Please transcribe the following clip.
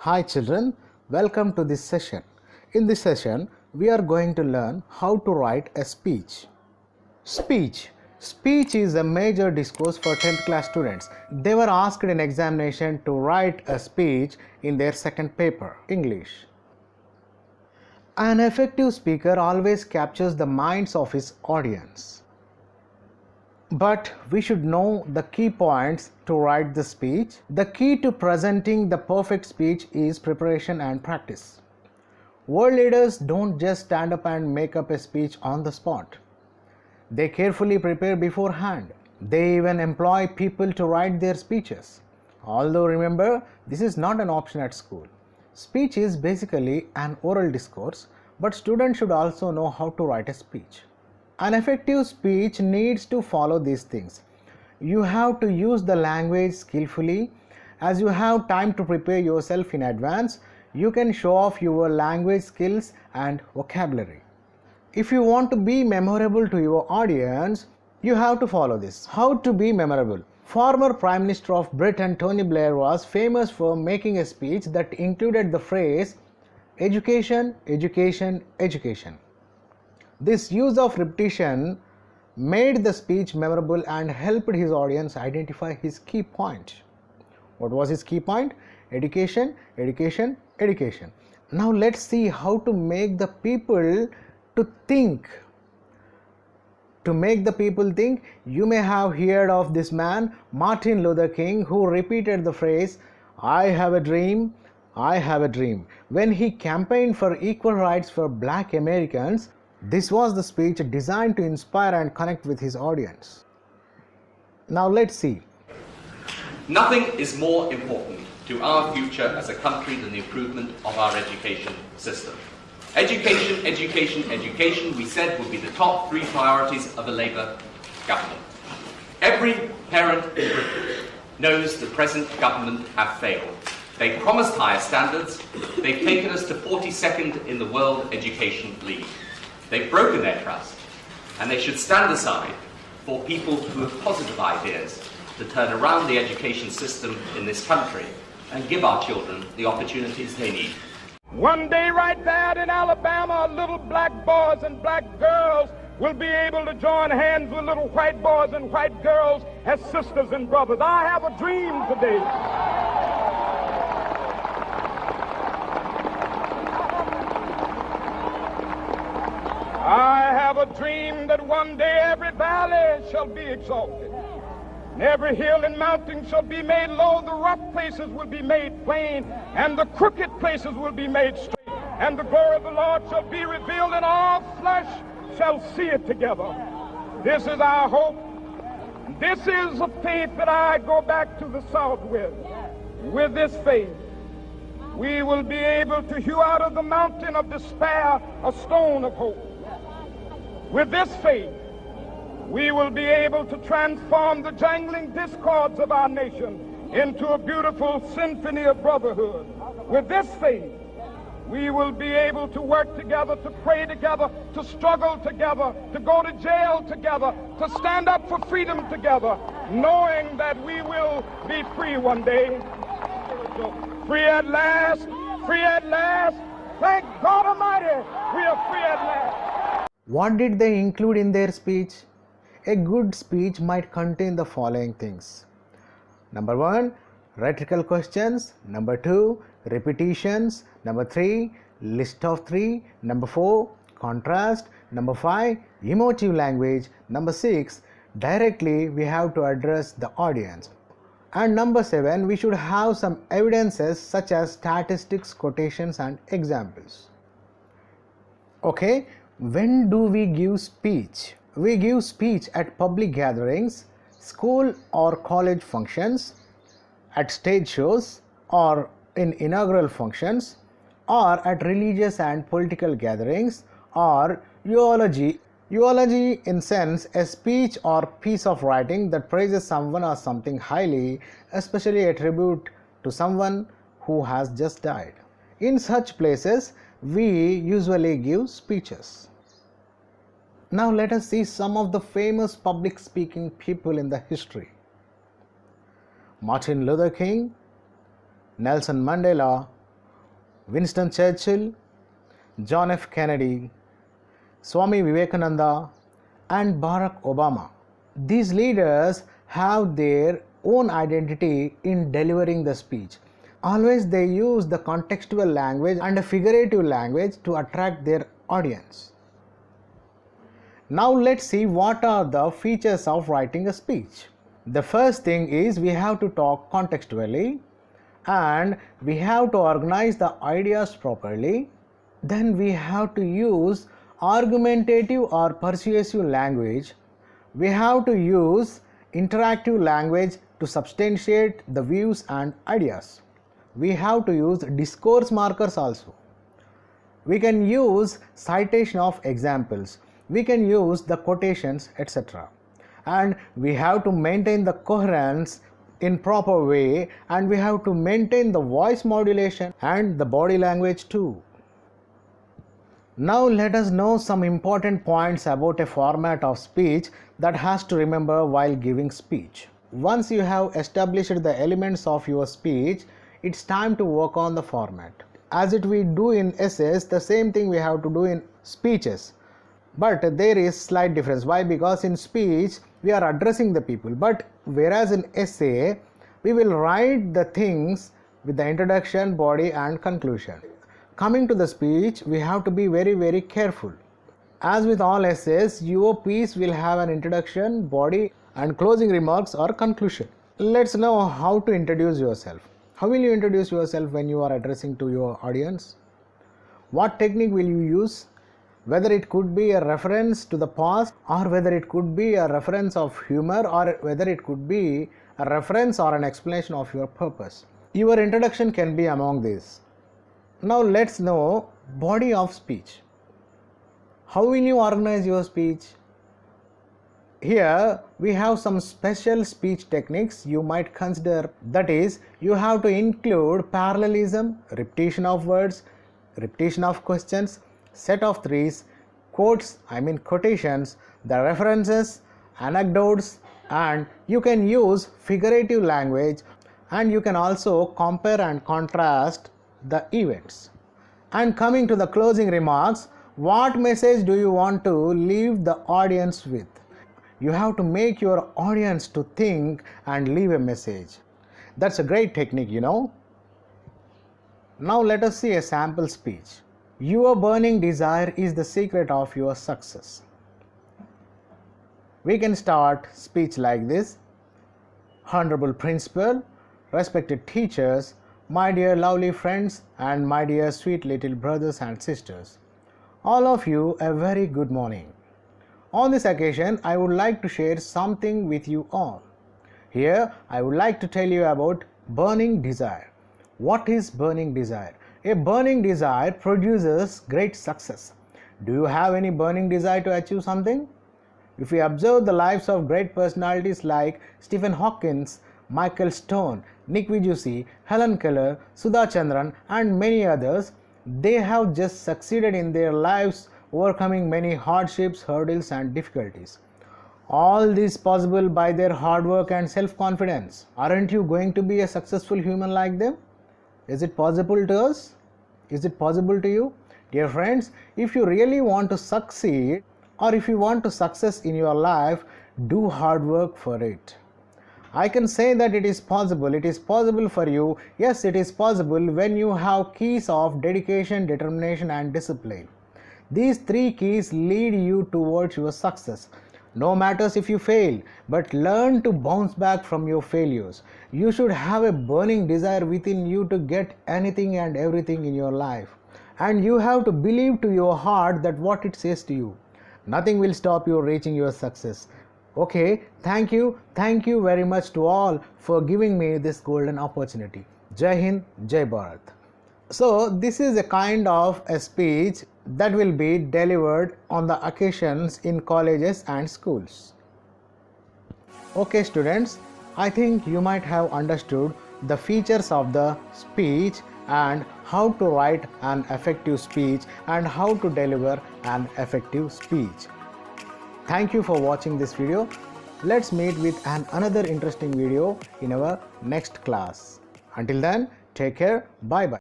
Hi children, welcome to this session. In this session, we are going to learn how to write a speech. Speech is a major discourse for 10th class students. They were asked in examination to write a speech in their second paper, English. An effective speaker always captures the minds of his audience. But we should know the key points to write the speech. The key to presenting the perfect speech is preparation and practice. World leaders don't just stand up and make up a speech on the spot. They carefully prepare beforehand. They even employ people to write their speeches. Although remember, this is not an option at school. Speech is basically an oral discourse, but students should also know how to write a speech. An effective speech needs to follow these things. You have to use the language skillfully. As you have time to prepare yourself in advance, you can show off your language skills and vocabulary. If you want to be memorable to your audience, you have to follow this. How to be memorable? Former Prime Minister of Britain Tony Blair was famous for making a speech that included the phrase education, education, education. This use of repetition made the speech memorable and helped his audience identify his key point. What was his key point? Education, education, education. Now let's see how to make the people to think. To make the people think, you may have heard of this man, Martin Luther King, who repeated the phrase, I have a dream, I have a dream. When he campaigned for equal rights for Black Americans, this was the speech designed to inspire and connect with his audience. Now let's see. Nothing is more important to our future as a country than the improvement of our education system. Education, education, education, we said, would be the top three priorities of a Labour government. Every parent in Britain knows the present government have failed. They promised higher standards. They've taken us to 42nd in the World Education League. They've broken their trust, and they should stand aside for people who have positive ideas to turn around the education system in this country and give our children the opportunities they need. One day right there in Alabama, little black boys and black girls will be able to join hands with little white boys and white girls as sisters and brothers. I have a dream today. I have a dream that one day every valley shall be exalted, and every hill and mountain shall be made low, the rough places will be made plain, and the crooked places will be made straight, and the glory of the Lord shall be revealed, and all flesh shall see it together. This is our hope. This is a faith that I go back to the South with. With this faith, we will be able to hew out of the mountain of despair a stone of hope. With this faith, we will be able to transform the jangling discords of our nation into a beautiful symphony of brotherhood. With this faith, we will be able to work together, to pray together, to struggle together, to go to jail together, to stand up for freedom together, knowing that we will be free one day. Free at last, free at last. Thank God Almighty, we are free at last. What did they include in their speech? A good speech might contain the following things. Number 1, rhetorical questions. Number 2, repetitions. Number 3, list of 3. Number 4, contrast. Number 5, emotive language. Number 6, directly we have to address the audience. And number 7, we should have some evidences such as statistics, quotations and examples. Okay, when do we give speech? We give speech at public gatherings, school or college functions, at stage shows or in inaugural functions, or at religious and political gatherings, or eulogy. Eulogy in sense a speech or piece of writing that praises someone or something highly, especially a tribute to someone who has just died. In such places, we usually give speeches. Now let us see some of the famous public speaking people in the history. Martin Luther King, Nelson Mandela, Winston Churchill, John F. Kennedy, Swami Vivekananda, and Barack Obama. These leaders have their own identity in delivering the speech. Always they use the contextual language and a figurative language to attract their audience. Now let's see what are the features of writing a speech. The first thing is we have to talk contextually and we have to organize the ideas properly. Then we have to use argumentative or persuasive language. We have to use interactive language to substantiate the views and ideas. We have to use discourse markers also. We can use citation of examples. We can use the quotations, etc. And we have to maintain the coherence in proper way, and we have to maintain the voice modulation and the body language too. Now let us know some important points about a format of speech that has to remember while giving speech. Once you have established the elements of your speech, it's time to work on the format. As it we do in essays, the same thing we have to do in speeches. But there is slight difference. Why? Because in speech we are addressing the people, but whereas in essay we will write the things with the introduction, body and conclusion. Coming to the speech, we have to be very careful. As with all essays, your piece will have an introduction, body and closing remarks or conclusion. Let's know how to introduce yourself. How will you introduce yourself when you are addressing to your audience? What technique will you use? Whether it could be a reference to the past, or whether it could be a reference of humor, or whether it could be a reference or an explanation of your purpose. Your introduction can be among these. Now let's know body of speech. How will you organize your speech? Here we have some special speech techniques you might consider. That is, you have to include parallelism, repetition of words, repetition of questions, set of threes, quotes, quotations, the references, anecdotes, and you can use figurative language, and you can also compare and contrast the events. And coming to the closing remarks, what message do you want to leave the audience with? You have to make your audience to think and leave a message. That's a great technique, you know. Now let us see a sample speech. Your burning desire is the secret of your success. We can start speech like this. Honorable Principal, respected teachers, my dear lovely friends, and my dear sweet little brothers and sisters, all of you a very good morning. On this occasion, I would like to share something with you all. Here, I would like to tell you about burning desire. What is burning desire? A burning desire produces great success. Do you have any burning desire to achieve something? If we observe the lives of great personalities like Stephen Hawking, Michael Stone, Nick Vujicic, Helen Keller, Sudha Chandran, and many others, they have just succeeded in their lives, overcoming many hardships, hurdles, and difficulties. All this possible by their hard work and self-confidence. Aren't you going to be a successful human like them? Is it possible to us? Is it possible to you? Dear friends, if you really want to succeed, or if you want to success in your life, do hard work for it. I can say that it is possible. It is possible for you. Yes, it is possible when you have keys of dedication, determination, and discipline. These three keys lead you towards your success. No matters if you fail, but learn to bounce back from your failures. You should have a burning desire within you to get anything and everything in your life. And you have to believe to your heart that what it says to you. Nothing will stop you reaching your success. Okay, thank you very much to all for giving me this golden opportunity. Jai Hind, Jai Bharat. So this is a kind of a speech that will be delivered on the occasions in colleges and schools. Okay students, I think you might have understood the features of the speech and how to write an effective speech and how to deliver an effective speech. Thank you for watching this video. Let's meet with another interesting video in our next class. Until then, take care. Bye bye.